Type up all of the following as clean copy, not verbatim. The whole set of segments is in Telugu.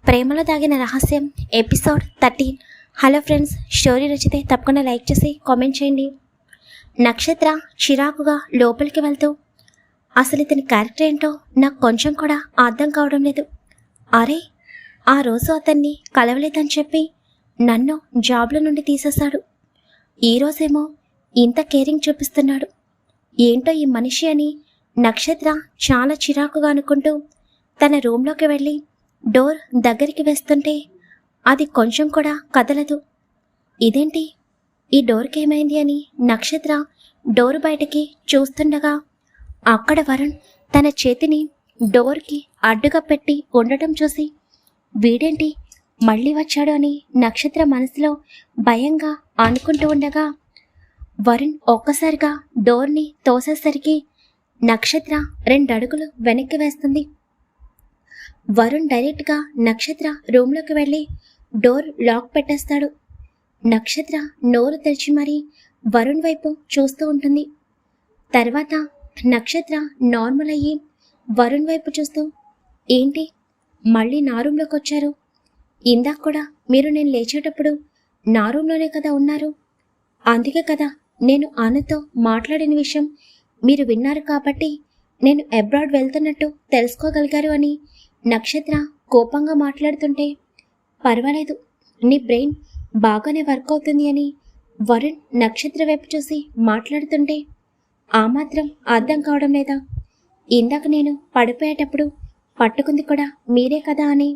ప్రేమలో దాగిన రహస్యం ఎపిసోడ్ 13. హలో ఫ్రెండ్స్, స్టోరీ నచ్చితే తప్పకుండా లైక్ చేసి కామెంట్ చేయండి. నక్షత్ర చిరాకుగా లోపలికి వెళ్తూ, అసలు ఇతని క్యారెక్టర్ ఏంటో నాకు కొంచెం కూడా అర్థం కావడం లేదు. అరే, ఆ రోజు అతన్ని కలవలేదని చెప్పి నన్ను జాబ్లో నుండి తీసేశాడు. ఈరోజేమో ఇంత కేరింగ్ చూపిస్తున్నాడు. ఏంటో ఈ మనిషి అని నక్షత్ర చాలా చిరాకుగా అనుకుంటూ తన రూమ్లోకి వెళ్ళి డోర్ దగ్గరికి వేస్తుంటే అది కొంచెం కూడా కదలదు. ఇదేంటి, ఈ డోర్కి ఏమైంది అని నక్షత్ర డోర్ బయటకి చూస్తుండగా అక్కడ వరుణ్ తన చేతిని డోర్కి అడ్డుగా పెట్టి ఉండటం చూసి వీడేంటి మళ్ళీ వచ్చాడు అని నక్షత్ర మనసులో భయంగా అనుకుంటూ ఉండగా వరుణ్ ఒక్కసారిగా డోర్ని తోసేసరికి నక్షత్ర 2 అడుగులు వెనక్కి వేస్తుంది. వరుణ్ డైరెక్ట్గా నక్షత్ర రూమ్లోకి వెళ్ళి డోర్ లాక్ పెట్టేస్తాడు. నక్షత్ర నోరు తెరిచి మరీ వరుణ్ వైపు చూస్తూ ఉంటుంది. తర్వాత నక్షత్ర నార్మల్ అయ్యి వరుణ్ వైపు చూస్తూ, ఏంటి మళ్ళీ నా రూమ్లోకి వచ్చారు? ఇందాక కూడా మీరు నేను లేచేటప్పుడు నా రూమ్లోనే కదా ఉన్నారు. అందుకే కదా నేను ఆనంద్తో మాట్లాడిన విషయం మీరు విన్నారు కాబట్టి నేను అబ్రాడ్ వెళ్తున్నట్టు తెలుసుకోగలిగారు అని నక్షత్ర కోపంగా మాట్లాడుతుంటే, పర్వాలేదు, నీ బ్రెయిన్ బాగానే వర్క్ అవుతుంది అని వరుణ్ నక్షత్ర వైపు చూసి మాట్లాడుతుంటే, ఆ మాత్రం అర్థం కావడం లేదా? ఇందాక నేను పడిపోయేటప్పుడు పట్టుకుంది కూడా మీరే కదా అని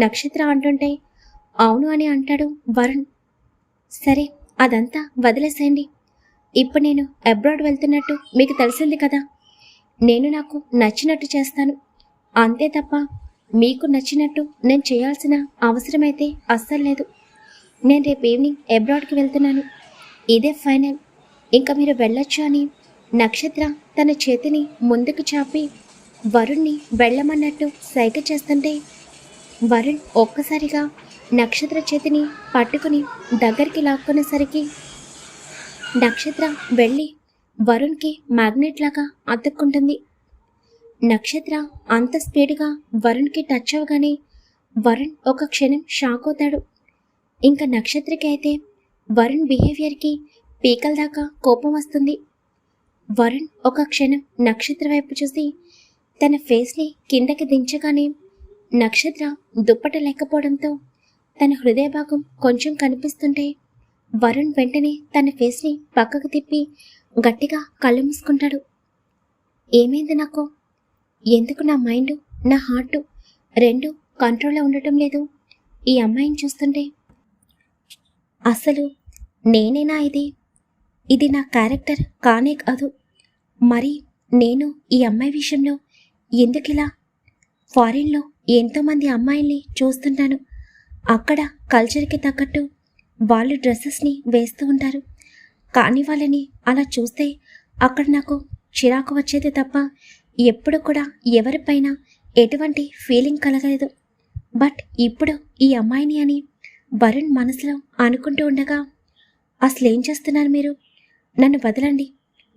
నక్షత్ర అంటుంటే, అవును అని అంటాడు వరుణ్. సరే, అదంతా వదిలేసేయండి. ఇప్పుడు నేను అబ్రాడ్ వెళ్తున్నట్టు మీకు తెలిసింది కదా, నేను నాకు నచ్చినట్టు చేస్తాను, అంతే తప్ప మీకు నచ్చినట్టు నేను చేయాల్సిన అవసరమైతే అస్సలు లేదు. నేను రేపు ఈవినింగ్ అబ్రాడ్కి వెళ్తున్నాను, ఇదే ఫైనల్, ఇంకా మీరు వెళ్ళొచ్చు అని నక్షత్ర తన చేతిని ముందుకు చాపి వరుణ్ణి వెళ్ళమన్నట్టు సైగ చేస్తుంటే వరుణ్ ఒక్కసారిగా నక్షత్ర చేతిని పట్టుకుని దగ్గరికి లాక్కునేసరికి నక్షత్ర వెళ్ళి వరుణ్కి మ్యాగ్నెట్ లాగా అతుక్కుంటుంది. నక్షత్ర అంత స్పీడ్గా వరుణ్కి టచ్ అవగానే వరుణ్ ఒక క్షణం షాక్ అవుతాడు. ఇంకా నక్షత్రకి అయితే వరుణ్ బిహేవియర్కి పీకల దాకా కోపం వస్తుంది. వరుణ్ ఒక క్షణం నక్షత్ర వైపు చూసి తన ఫేస్ని కిందకి దించగానే నక్షత్ర దుప్పట లేకపోవడంతో తన హృదయ భాగం కొంచెం కనిపిస్తుంటే వరుణ్ వెంటనే తన ఫేస్ని పక్కకు తిప్పి గట్టిగా కళ్ళు మూసుకుంటాడు. ఏమైంది నాకు? ఎందుకు నా మైండ్, నా హార్ట్ రెండు కంట్రోల్లో ఉండటం లేదు? ఈ అమ్మాయిని చూస్తుంటే అసలు నేనేనా? ఇది నా క్యారెక్టర్ కానే కాదు. మరి నేను ఈ అమ్మాయి విషయంలో ఎందుకిలా? ఫారిన్లో ఎంతోమంది అమ్మాయిల్ని చూస్తుంటాను. అక్కడ కల్చర్కి తగ్గట్టు వాళ్ళు డ్రెస్సెస్ని వేస్తూ ఉంటారు. కానీ వాళ్ళని అలా చూస్తే అక్కడ నాకు చిరాకు వచ్చేది తప్ప ఎప్పుడు కూడా ఎవరిపైన ఎటువంటి ఫీలింగ్ కలగలేదు. బట్ ఇప్పుడు ఈ అమ్మాయిని అని వరుణ్ మనసులో అనుకుంటూ ఉండగా, అసలేం చేస్తున్నారు మీరు? నన్ను వదలండి,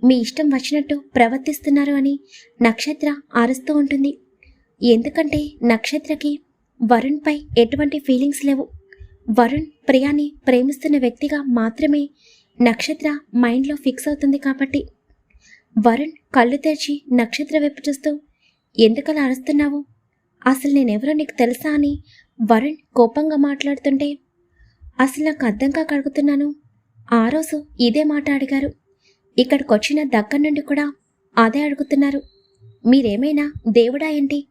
మీ ఇష్టం వచ్చినట్టు ప్రవర్తిస్తున్నారు అని నక్షత్ర అరుస్తూ ఉంటుంది. ఎందుకంటే నక్షత్రకి వరుణ్పై ఎటువంటి ఫీలింగ్స్ లేవు. వరుణ్ ప్రియాని ప్రేమిస్తున్న వ్యక్తిగా మాత్రమే నక్షత్ర మైండ్లో ఫిక్స్ అవుతుంది కాబట్టి. వరుణ్ కళ్ళు తెరిచి నక్షత్ర వైపు చూస్తూ, ఎందుకలా అరుస్తున్నావు? అసలు నేనెవరో నీకు తెలుసా అని వరుణ్ కోపంగా మాట్లాడుతుంటే, అసలు నాకు అర్థం కాక అడుగుతున్నాను. ఆ రోజు ఇదే మాట అడిగారు, ఇక్కడికి వచ్చిన దగ్గర నుండి కూడా అదే అడుగుతున్నారు. మీరేమైనా దేవుడా ఏంటి?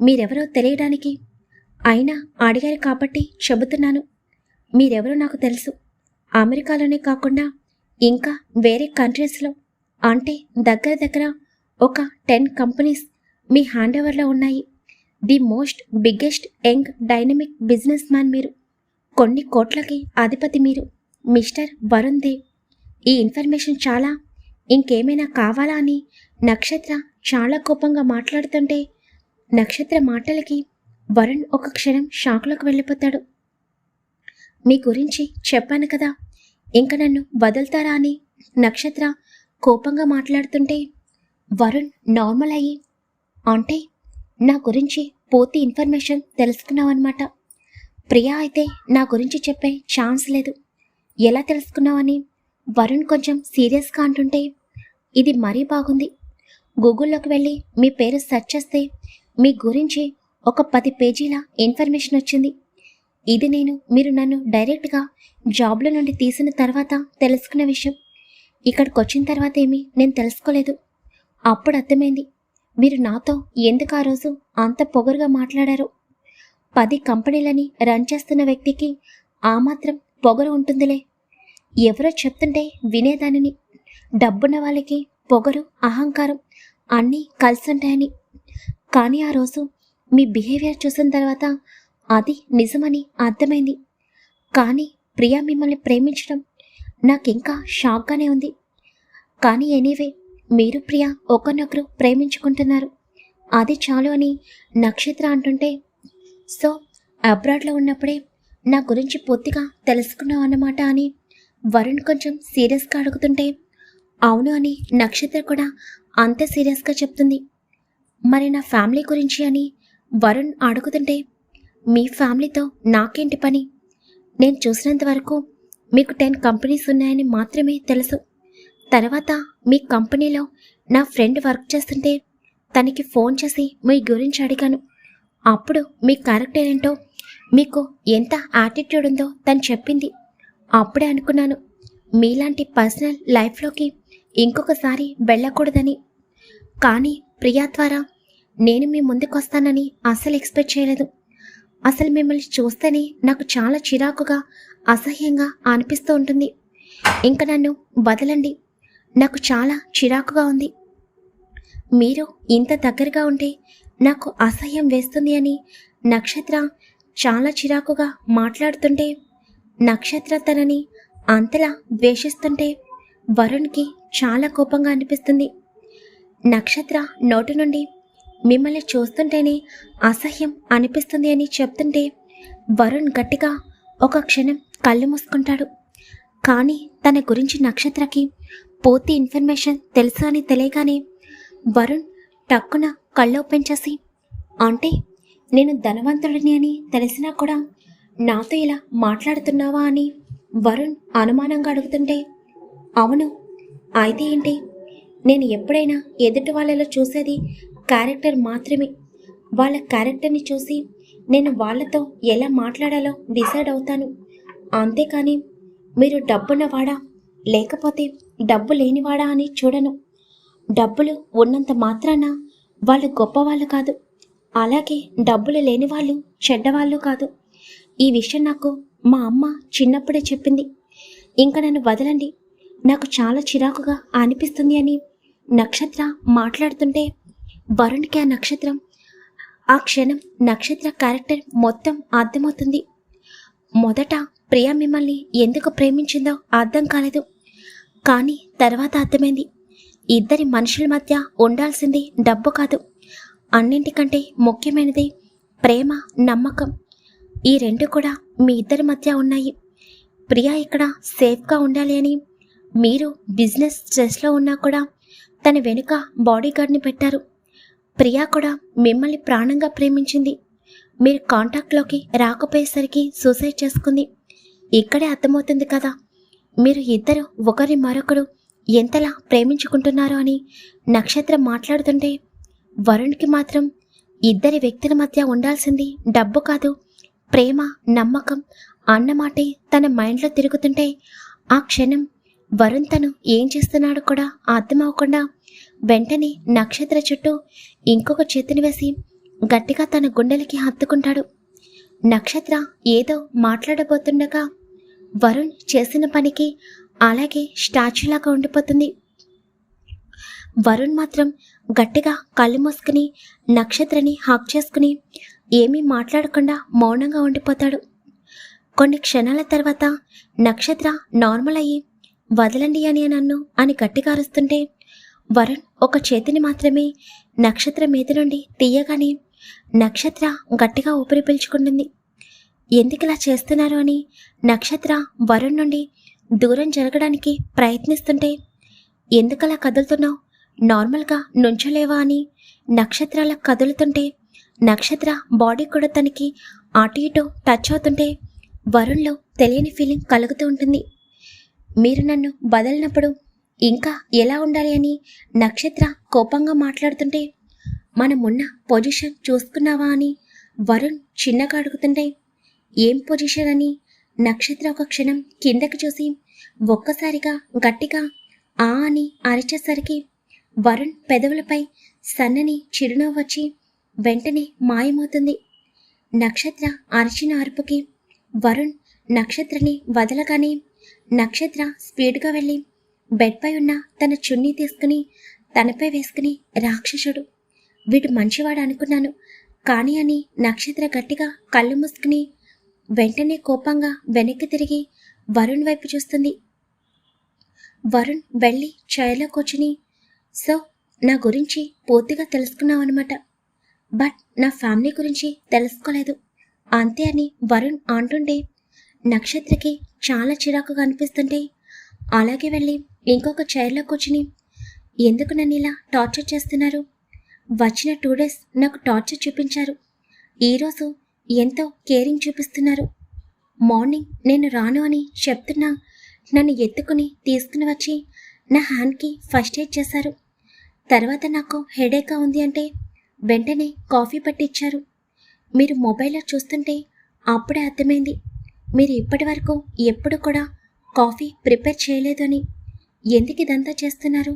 మీరెవరో తెలియడానికి? అయినా అడిగారు కాబట్టి చెబుతున్నాను. మీరెవరో నాకు తెలుసు. అమెరికాలోనే కాకుండా ఇంకా వేరే కంట్రీస్లో, అంటే దగ్గర ఒక 10 కంపెనీస్ మీ హ్యాండ్ ఓవర్లో ఉన్నాయి. The most biggest young dynamic business man మీరు. కొన్ని కోట్లకి అధిపతి మీరు, మిస్టర్ వరుణ్ దేవ్. ఈ ఇన్ఫర్మేషన్ చాలా, ఇంకేమైనా కావాలా అని నక్షత్ర చాలా కోపంగా మాట్లాడుతుంటే నక్షత్ర మాటలకి వరుణ్ ఒక క్షణం షాక్లోకి వెళ్ళిపోతాడు. మీ గురించి చెప్పాను కదా, ఇంక నన్ను వదులుతారా అని నక్షత్ర కోపంగా మాట్లాడుతుంటే వరుణ్ నార్మల్ అయ్యి, అంటే నా గురించి పూర్తి ఇన్ఫర్మేషన్ తెలుసుకున్నావన్నమాట. ప్రియా అయితే నా గురించి చెప్పే ఛాన్స్ లేదు. ఎలా తెలుసుకున్నావని వరుణ్ కొంచెం సీరియస్గా అంటుంటే, ఇది మరీ బాగుంది. గూగుల్లోకి వెళ్ళి మీ పేరు సెర్చ్ చేస్తే మీ గురించి ఒక 10 పేజీల ఇన్ఫర్మేషన్ వచ్చింది. ఇది మీరు నన్ను డైరెక్ట్గా జాబ్లో నుండి తీసిన తర్వాత తెలుసుకున్న విషయం. ఇక్కడికి వచ్చిన తర్వాత నేను తెలుసుకోలేదు. అప్పుడు అర్థమైంది మీరు నాతో ఎందుకు ఆ రోజు అంత పొగరుగా మాట్లాడారు. 10 కంపెనీలని రన్ చేస్తున్న వ్యక్తికి ఆ మాత్రం పొగరు ఉంటుందిలే. ఎవరో చెప్తుంటే వినేదానిని. డబ్బున్న వాళ్ళకి పొగరు, అహంకారం అన్నీ కలిసి ఉంటాయని. కానీ ఆ రోజు మీ బిహేవియర్ చూసిన తర్వాత అది నిజమని అర్థమైంది. కానీ ప్రియా మిమ్మల్ని ప్రేమించడం నాకింకా షాక్గానే ఉంది. కానీ ఎనీవే, మీరు ప్రియా ఒకరినొకరు ప్రేమించుకుంటున్నారు, అది చాలు అని నక్షత్ర అంటుంటే, సో అబ్రాడ్లో ఉన్నప్పుడే నా గురించి పూర్తిగా తెలుసుకున్నావు అన్నమాట అని వరుణ్ కొంచెం సీరియస్గా అడుగుతుంటే, అవును అని నక్షత్ర కూడా అంతే సీరియస్గా చెప్తుంది. మరి నా ఫ్యామిలీ గురించి అని వరుణ్ అడుగుతుంటే, మీ ఫ్యామిలీతో నాకేంటి పని? నేను చూసినంత వరకు మీకు 10 కంపెనీస్ ఉన్నాయని మాత్రమే తెలుసు. తర్వాత మీ కంపెనీలో నా ఫ్రెండ్ వర్క్ చేస్తుంటే తనకి ఫోన్ చేసి మీ గురించి అడిగాను. అప్పుడు మీ క్యారెక్టర్ ఏంటో, మీకు ఎంత యాటిట్యూడ్ ఉందో తను చెప్పింది. అప్పుడే అనుకున్నాను మీలాంటి పర్సనల్ లైఫ్లోకి ఇంకొకసారి వెళ్ళకూడదని. కానీ ప్రియా ద్వారా నేను మీ ముందుకు వస్తానని అస్సలు ఎక్స్పెక్ట్ చేయలేదు. అసలు మిమ్మల్ని చూస్తేనే నాకు చాలా చిరాకుగా, అసహ్యంగా అనిపిస్తూ ఉంటుంది. ఇంకా నన్ను వదలండి, నాకు చాలా చిరాకుగా ఉంది. మీరు ఇంత దగ్గరగా ఉంటే నాకు అసహ్యం వేస్తుంది అని నక్షత్ర చాలా చిరాకుగా మాట్లాడుతుంటే, నక్షత్ర తనని అంతలా ద్వేషిస్తుంటే వరుణ్కి చాలా కోపంగా అనిపిస్తుంది. నక్షత్ర నోటి నుండి మిమ్మల్ని చూస్తుంటేనే అసహ్యం అనిపిస్తుంది అని చెప్తుంటే వరుణ్ గట్టిగా ఒక క్షణం కళ్ళు మూసుకుంటాడు. కానీ తన గురించి నక్షత్రకి పూర్తి ఇన్ఫర్మేషన్ తెలుసు అని తెలియగానే వరుణ్ టక్కున కళ్ళు ఓపెన్ చేసి, అంటే నేను ధనవంతుడిని అని తెలిసినా కూడా నాతో ఇలా మాట్లాడుతున్నావా అని వరుణ్ అనుమానంగా అడుగుతుంటే, అవును, అయితే ఏంటి? నేను ఎప్పుడైనా ఎదుటి వాళ్ళలో చూసేది క్యారెక్టర్ మాత్రమే. వాళ్ళ క్యారెక్టర్ని చూసి నేను వాళ్ళతో ఎలా మాట్లాడాలో డిసైడ్ అవుతాను. అంతేకాని మీరు డబ్బున్నవాడా లేకపోతే డబ్బు లేనివాడా అని చూడను. డబ్బులు ఉన్నంత మాత్రాన వాళ్ళు గొప్పవాళ్ళు కాదు, అలాగే డబ్బులు లేని వాళ్ళు చెడ్డవాళ్ళు కాదు. ఈ విషయం నాకు మా అమ్మ చిన్నప్పుడే చెప్పింది. ఇంకా నన్ను వదలండి, నాకు చాలా చిరాకుగా అనిపిస్తుంది అని నక్షత్ర మాట్లాడుతుంటే వరుణ్కి ఆ క్షణం నక్షత్ర క్యారెక్టర్ మొత్తం అర్థమవుతుంది. మొదట ప్రియా మిమ్మల్ని ఎందుకు ప్రేమించిందో అర్థం కాలేదు. కానీ తర్వాత అర్థమైంది, ఇద్దరి మనుషుల మధ్య ఉండాల్సింది డబ్బు కాదు, అన్నింటికంటే ముఖ్యమైనది ప్రేమ, నమ్మకం. ఈ రెండు కూడా మీ ఇద్దరి మధ్య ఉన్నాయి. ప్రియా ఇక్కడ సేఫ్గా ఉండాలి అని మీరు బిజినెస్ స్ట్రెస్లో ఉన్నా కూడా తన వెనుక బాడీగార్డ్ని పెట్టారు. ప్రియా కూడా మిమ్మల్ని ప్రాణంగా ప్రేమించింది. మీరు కాంటాక్ట్లోకి రాకపోయేసరికి సూసైడ్ చేసుకుంది. ఇక్కడే అర్థమవుతుంది కదా మీరు ఇద్దరు ఒకరి మరొకరు ఎంతలా ప్రేమించుకుంటున్నారో అని నక్షత్రం మాట్లాడుతుంటే వరుణ్కి మాత్రం ఇద్దరి వ్యక్తుల మధ్య ఉండాల్సింది డబ్బు కాదు, ప్రేమ, నమ్మకం అన్నమాటే తన మైండ్లో తిరుగుతుంటే ఆ క్షణం వరుణ్ తను ఏం చేస్తున్నాడో కూడా అర్థమవకుండా వెంటనే నక్షత్ర చుట్టూ ఇంకొక చేతిని వేసి గట్టిగా తన గుండెలకి హత్తుకుంటాడు. నక్షత్ర ఏదో మాట్లాడబోతుండగా వరుణ్ చేసిన పనికి అలాగే స్టాచ్యూలాగా ఉండిపోతుంది. వరుణ్ మాత్రం గట్టిగా కళ్ళు మూసుకుని నక్షత్రని హాక్ చేసుకుని ఏమీ మాట్లాడకుండా మౌనంగా ఉండిపోతాడు. కొన్ని క్షణాల తర్వాత నక్షత్ర నార్మల్ అయ్యి వదలండి అని నన్ను అని గట్టిగా అరుస్తుంటే వరుణ్ ఒక చేతిని మాత్రమే నక్షత్ర మీద నుండి తీయగానే నక్షత్ర గట్టిగా ఊపిరి పీల్చుకుంటుంది. ఎందుకు ఇలా చేస్తున్నారు అని నక్షత్ర వరుణ్ నుండి దూరం జరగడానికి ప్రయత్నిస్తుంటే, ఎందుకలా కదులుతున్నావు, నార్మల్గా నుంచోలేవా అని నక్షత్రాల కదులుతుంటే నక్షత్ర బాడీ కూడా తనకి అటు ఇటు టచ్ అవుతుంటే వరుణ్లో తెలియని ఫీలింగ్ కలుగుతూ ఉంటుంది. మీరు నన్ను బదలినప్పుడు ఇంకా ఎలా ఉండాలి అని నక్షత్ర కోపంగా మాట్లాడుతుంటే, మనమున్న పొజిషన్ చూసుకున్నావా అని వరుణ్ చిన్నగా అడుగుతుంటే, ఏం పొజిషన్ అని నక్షత్ర ఒక క్షణం కిందకి చూసి ఒక్కసారిగా గట్టిగా ఆ అని అరిచేసరికి వరుణ్ పెదవులపై సన్నని చిరునవ్వు వచ్చి వెంటనే మాయమవుతుంది. నక్షత్ర అరిచిన అరుపుకి వరుణ్ నక్షత్రని వదలగానే నక్షత్ర స్పీడ్గా వెళ్ళి బెడ్పై ఉన్న తన చున్నీ తీసుకుని తనపై వేసుకుని, రాక్షసుడు, వీడు మంచివాడు అనుకున్నాను కానీ అని నక్షత్ర గట్టిగా కళ్ళు మూసుకుని వెంటనే కోపంగా వెనక్కి తిరిగి వరుణ్ వైపు చూస్తుంది. వరుణ్ వెళ్ళి చైర్లో కూర్చుని, సో నా గురించి పూర్తిగా తెలుసుకున్నావు అనమాట, బట్ నా ఫ్యామిలీ గురించి తెలుసుకోలేదు అంతే అని వరుణ్ అంటుంటే నక్షత్రకి చాలా చిరాకుగా అనిపిస్తుంటే అలాగే వెళ్ళి ఇంకొక చైర్లో కూర్చుని, ఎందుకు నన్ను ఇలా టార్చర్ చేస్తున్నారు? వచ్చిన 2 days నాకు టార్చర్ చూపించారు, ఈరోజు ఎంతో కేరింగ్ చూపిస్తున్నారు. మార్నింగ్ నేను రాను అని చెప్తున్నా నన్ను ఎత్తుకుని తీసుకుని వచ్చి నా హ్యాండ్కి ఫస్ట్ ఎయిడ్ చేశారు. తర్వాత నాకు హెడేక్గా ఉంది అంటే వెంటనే కాఫీ పట్టి ఇచ్చారు. మీరు మొబైల్లో చూస్తుంటే అప్పుడే అర్థమైంది మీరు ఇప్పటి వరకు ఎప్పుడు కూడా కాఫీ ప్రిపేర్ చేయలేదు అని. ఎందుకు ఇదంతా చేస్తున్నారు?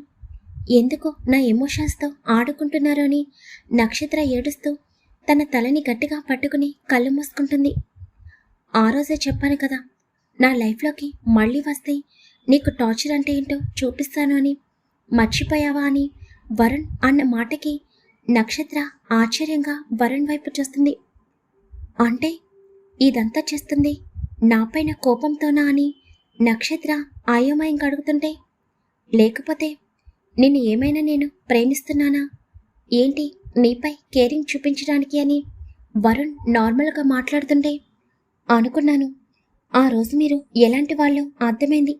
ఎందుకు నా ఎమోషన్స్తో ఆడుకుంటున్నారు అని నక్షత్ర ఏడుస్తూ తన తలని గట్టిగా పట్టుకుని కళ్ళు మూసుకుంటుంది. ఆ రోజే చెప్పాను కదా, నా లైఫ్లోకి మళ్ళీ వస్తే నీకు టార్చర్ అంటే ఏంటో చూపిస్తాను అని. మర్చిపోయావా అని వరుణ్ అన్న మాటకి నక్షత్ర ఆశ్చర్యంగా వరుణ్ వైపు చూస్తుంది. అంటే ఇదంతా చేస్తుంది నాపైన కోపంతోనా అని నక్షత్ర అయోమయంగా అడుగుతుంటే, లేకపోతే నిన్ను ఏమైనా నేను ప్రేమిస్తున్నానా ఏంటి నీపై కేరింగ్ చూపించడానికి అని వరుణ్ నార్మల్గా మాట్లాడుతుంటే, అనుకున్నాను ఆ రోజు మీరు ఎలాంటి వాళ్ళు అర్థమైంది.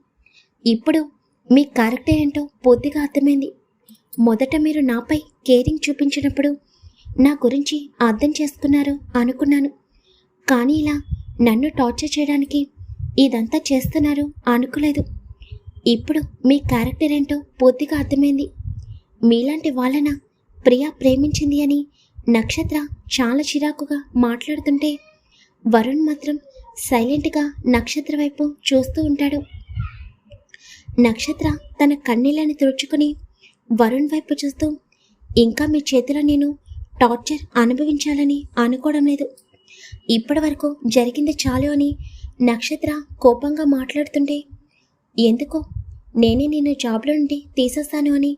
ఇప్పుడు మీ క్యారెక్టర్ ఏంటో పూర్తిగా అర్థమైంది. మొదట మీరు నాపై కేరింగ్ చూపించినప్పుడు నా గురించి అర్థం చేసుకున్నారు అనుకున్నాను, కానీ ఇలా నన్ను టార్చర్ చేయడానికి ఇదంతా చేస్తున్నారు అనుకోలేదు. ఇప్పుడు మీ క్యారెక్టర్ ఏంటో పూర్తిగా అర్థమైంది. మీలాంటి వాళ్ళన ప్రియా ప్రేమించింది అని నక్షత్ర చాలా చిరాకుగా మాట్లాడుతుంటే వరుణ్ మాత్రం సైలెంట్గా నక్షత్ర వైపు చూస్తూ ఉంటాడు. నక్షత్ర తన కన్నీళ్ళని తుడుచుకుని వరుణ్ వైపు చూస్తూ, ఇంకా మీ చేతిలో నేను టార్చర్ అనుభవించాలని అనుకోవడం లేదు, ఇప్పటి వరకు జరిగింది చాలు అని నక్షత్ర కోపంగా మాట్లాడుతుంటే, ఎందుకు నేనే నిన్ను జాబ్లో నుండి తీసేస్తాను అని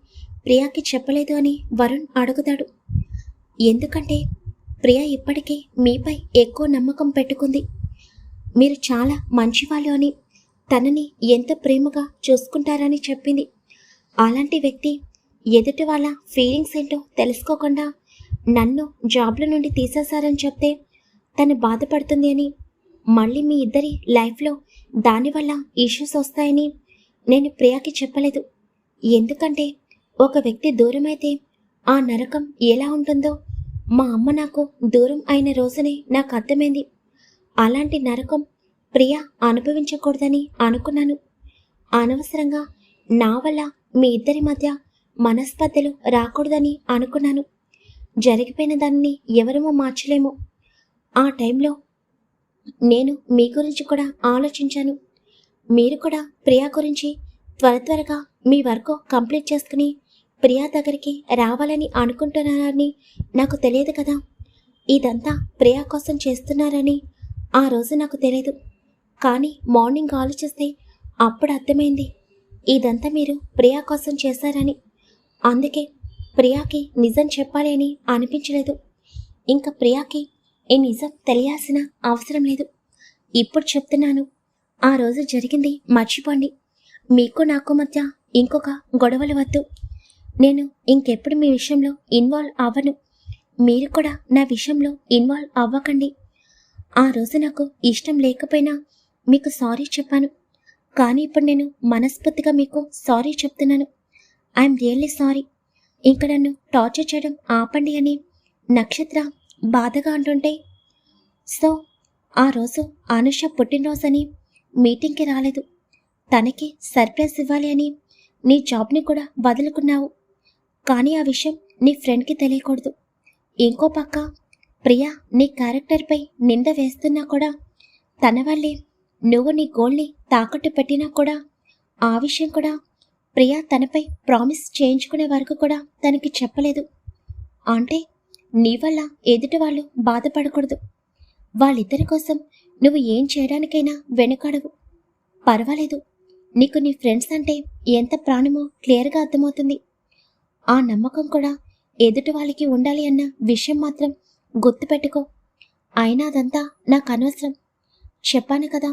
ప్రియాకి చెప్పలేదు అని వరుణ్ అడుగుతాడు. ఎందుకంటే ప్రియా ఇప్పటికే మీపై ఎక్కువ నమ్మకం పెట్టుకుంది. మీరు చాలా మంచివాళ్ళు అని, తనని ఎంత ప్రేమగా చూసుకుంటారని చెప్పింది. అలాంటి వ్యక్తి ఎదుటి వాళ్ళ ఫీలింగ్స్ ఏంటో తెలుసుకోకుండా నన్ను జాబ్లో నుండి తీసేశారని చెప్తే తను బాధపడుతుంది అని, మళ్ళీ మీ ఇద్దరి లైఫ్లో దానివల్ల ఇష్యూస్ వస్తాయని నేను ప్రియాకి చెప్పలేదు. ఎందుకంటే ఒక వ్యక్తి దూరమైతే ఆ నరకం ఎలా ఉంటుందో మా అమ్మ నాకు దూరం అయిన రోజునే నాకు అర్థమైంది. అలాంటి నరకం ప్రియా అనుభవించకూడదని అనుకున్నాను. అనవసరంగా నా వల్ల మీ ఇద్దరి మధ్య మనస్పర్ధలు రాకూడదని అనుకున్నాను. జరిగిపోయిన దాన్ని ఎవరమూ మార్చలేము. ఆ టైంలో నేను మీ గురించి కూడా ఆలోచించాను. మీరు కూడా ప్రియా గురించి త్వరగా మీ వర్క్ కంప్లీట్ చేసుకుని ప్రియా దగ్గరికి రావాలని అనుకుంటున్నారని నాకు తెలియదు కదా. ఇదంతా ప్రియా కోసం చేస్తున్నారని ఆ రోజు నాకు తెలియదు, కానీ మార్నింగ్ ఆలోచిస్తే అప్పుడు అర్థమైంది ఇదంతా మీరు ప్రియా కోసం చేశారని. అందుకే ప్రియాకి నిజం చెప్పాలి అని అనిపించలేదు. ఇంకా ప్రియాకి ఈ నిజం తెలియాల్సిన అవసరం లేదు. ఇప్పుడు చెప్తున్నాను, ఆ రోజు జరిగింది మర్చిపోండి. మీకు నాకు మధ్య ఇంకొక గొడవలు వద్దు. నేను ఇంకెప్పుడు మీ విషయంలో ఇన్వాల్వ్ అవ్వను. మీరు కూడా నా విషయంలో ఇన్వాల్వ్ అవ్వకండి. ఆ రోజు నాకు ఇష్టం లేకపోయినా మీకు సారీ చెప్పాను, కానీ ఇప్పుడు నేను మనస్ఫూర్తిగా మీకు సారీ చెప్తున్నాను. I'm really sorry. ఇంక నన్ను టార్చర్ చేయడం ఆపండి అని నక్షత్ర బాధగా అంటుంటే, సో ఆ రోజు అనుష పుట్టినరోజని మీటింగ్కి రాలేదు. తనకి సర్ప్రైజ్ ఇవ్వాలి అని నీ జాబ్ని కూడా వదులుకున్నావు. కానీ ఆ విషయం నీ ఫ్రెండ్కి తెలియకూడదు. ఇంకో పక్క ప్రియా నీ క్యారెక్టర్పై నింద వేస్తున్నా కూడా తన వల్లే నువ్వు నీ గోల్ని తాకట్టు పెట్టినా కూడా ఆ విషయం కూడా ప్రియా తనపై ప్రామిస్ చేయించుకునే వరకు కూడా తనకి చెప్పలేదు. అంటే నీ వల్ల ఎదుటి వాళ్ళు బాధపడకూడదు. వాళ్ళిద్దరి కోసం నువ్వు ఏం చేయడానికైనా వెనుకాడవు. పర్వాలేదు, నీకు నీ ఫ్రెండ్స్ అంటే ఎంత ప్రాణమో క్లియర్గా అర్థమవుతుంది. ఆ నమ్మకం కూడా ఎదుటి వాళ్ళకి ఉండాలి అన్న విషయం మాత్రం గుర్తుపెట్టుకో. అయినా అదంతా నాకు అనవసరం. చెప్పాను కదా,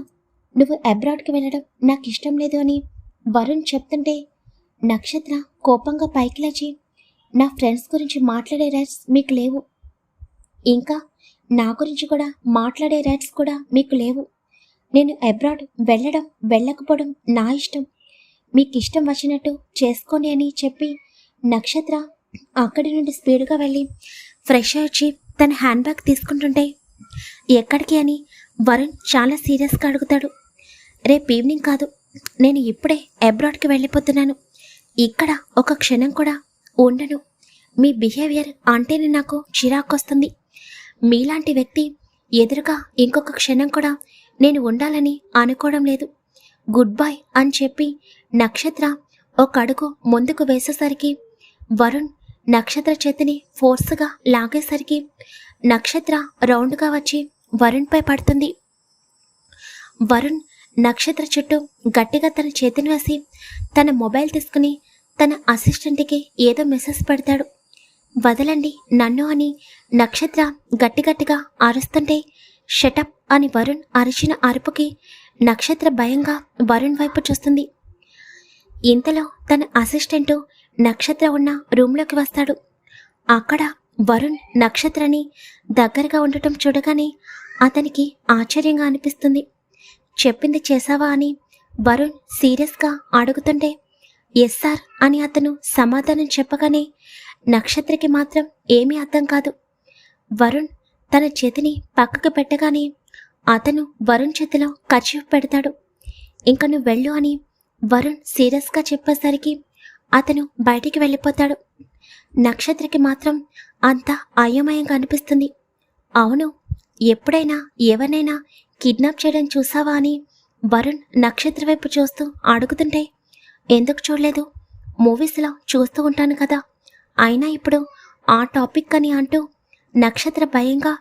నువ్వు అబ్రాడ్కి వెళ్ళడం నాకు ఇష్టం లేదు అని వరుణ్ చెప్తుంటే నక్షత్ర కోపంగా పైకి లేచి, నా ఫ్రెండ్స్ గురించి మాట్లాడే రైట్స్ మీకు లేవు, ఇంకా నా గురించి కూడా మాట్లాడే రైట్స్ కూడా మీకు లేవు. నేను అబ్రాడ్ వెళ్ళడం వెళ్ళకపోవడం నా ఇష్టం, మీకు ఇష్టం వచ్చినట్టు చేసుకోండి అని చెప్పి నక్షత్ర అక్కడి నుండి స్పీడ్గా వెళ్ళి ఫ్రెష్ అయ్యి తన హ్యాండ్ బ్యాగ్ తీసుకుంటుంటే ఎక్కడికి అని వరుణ్ చాలా సీరియస్గా అడుగుతాడు. రేపు ఈవినింగ్ కాదు, నేను ఇప్పుడే అబ్రాడ్కి వెళ్ళిపోతున్నాను. ఇక్కడ ఒక క్షణం కూడా ఉండను. మీ బిహేవియర్ అంటేనే నాకు చిరాకు వస్తుంది. మీలాంటి వ్యక్తి ఎదురుగా ఇంకొక క్షణం కూడా నేను ఉండాలని అనుకోవడం లేదు. గుడ్ బై అని చెప్పి నక్షత్ర ఒక అడుగు ముందుకు వేసేసరికి వరుణ్ నక్షత్ర చేతిని ఫోర్స్గా లాగేసరికి నక్షత్ర రౌండ్గా వచ్చి వరుణ్పై పడుతుంది. వరుణ్ నక్షత్ర చుట్టూ గట్టిగా తన చేతిని వేసి తన మొబైల్ తీసుకుని తన అసిస్టెంట్కి ఏదో మెసేజ్ పెడతాడు. వదలండి నన్ను అని నక్షత్ర గట్టిగట్టిగా అరుస్తుంటే షటప్ అని వరుణ్ అరిచిన అరుపుకి నక్షత్ర భయంగా వరుణ్ వైపు చూస్తుంది. ఇంతలో తన అసిస్టెంటు నక్షత్ర ఉన్న రూమ్లోకి వస్తాడు. అక్కడ వరుణ్ నక్షత్రని దగ్గరగా ఉండటం చూడగానే అతనికి ఆశ్చర్యంగా అనిపిస్తుంది. చెప్పింది చేశావా అని వరుణ్ సీరియస్గా అడుగుతుంటే ఎస్ సార్ అని అతను సమాధానం చెప్పగానే నక్షత్రకి మాత్రం ఏమీ అర్థం కాదు. వరుణ్ తన చేతిని పక్కకు పెట్టగానే అతను వరుణ్ చేతిలో కర్చీఫ్ పెడతాడు. ఇంక నువ్వు వెళ్ళు అని వరుణ్ సీరియస్గా చెప్పేసరికి అతను బయటికి వెళ్ళిపోతాడు. నక్షత్రకి మాత్రం అంత అయోమయంగా అనిపిస్తుంది. అవును, ఎప్పుడైనా ఎవరినైనా కిడ్నాప్ చేయడం చూసావా అని వరుణ్ నక్షత్ర వైపు చూస్తూ అడుగుతుంటే ఎందుకు చూడలేదు, మూవీస్లో చూస్తూ ఉంటాను కదా, అయినా ఇప్పుడు ఆ టాపిక్ అని అంటూ నక్షత్ర భయంగా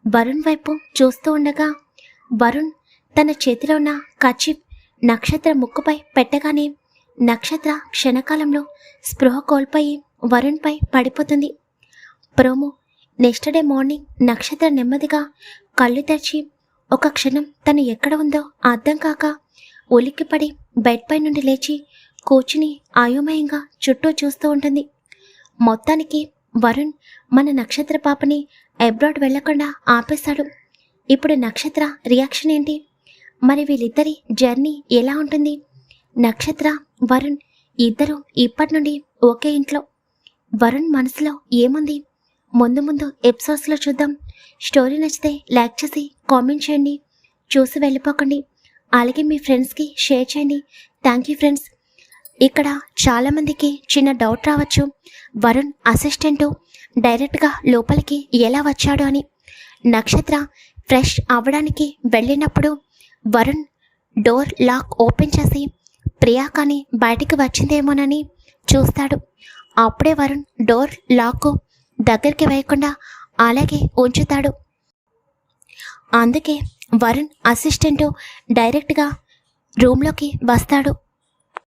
వరుణ్ వైపు చూస్తూ ఉండగా వరుణ్ తన చేతిలో ఉన్న కర్చీఫ్ నక్షత్ర ముక్కుపై పెట్టగానే నక్షత్ర క్షణకాలంలో స్పృహ కోల్పోయి వరుణ్పై పడిపోతుంది. ప్రోమో. నెక్స్ట్ డే మార్నింగ్ నక్షత్ర నెమ్మదిగా కళ్ళు తెరిచి ఒక క్షణం తను ఎక్కడ ఉందో అర్థం కాక ఉలిక్కిపడి బెడ్ పై నుండి లేచి కూర్చుని అయోమయంగా చుట్టూ చూస్తూ ఉంటుంది. మొత్తానికి వరుణ్ మన నక్షత్ర పాపని అబ్రాడ్ వెళ్లకుండా ఆపేశాడు. ఇప్పుడు నక్షత్ర రియాక్షన్ ఏంటి? మరి వీళ్ళిద్దరి జర్నీ ఎలా ఉంటుంది? నక్షత్ర వరుణ్ ఇద్దరు ఇప్పటి నుండి ఒకే ఇంట్లో. వరుణ్ మనసులో ఏముంది? ముందు ముందు ఎపిసోడ్స్లో చూద్దాం. స్టోరీ నచ్చితే లైక్ చేసి కామెంట్ చేయండి. చూసి వెళ్ళిపోకండి. అలాగే మీ ఫ్రెండ్స్కి షేర్ చేయండి. Thank you friends. ఇక్కడ చాలామందికి చిన్న డౌట్ రావచ్చు, వరుణ్ అసిస్టెంటు డైరెక్ట్గా లోపలికి ఎలా వచ్చాడు అని. నక్షత్ర ఫ్రెష్ అవ్వడానికి వెళ్ళినప్పుడు వరుణ్ డోర్ లాక్ ఓపెన్ చేసి ప్రియాకాని బయటికి వచ్చిందేమోనని చూస్తాడు. అప్పుడే వరుణ్ డోర్ లాక్ దగ్గరికి వేయకుండా అలాగే ఉంచుతాడు. అందుకే వరుణ్ అసిస్టెంటు డైరెక్ట్గా రూమ్లోకి వస్తాడు.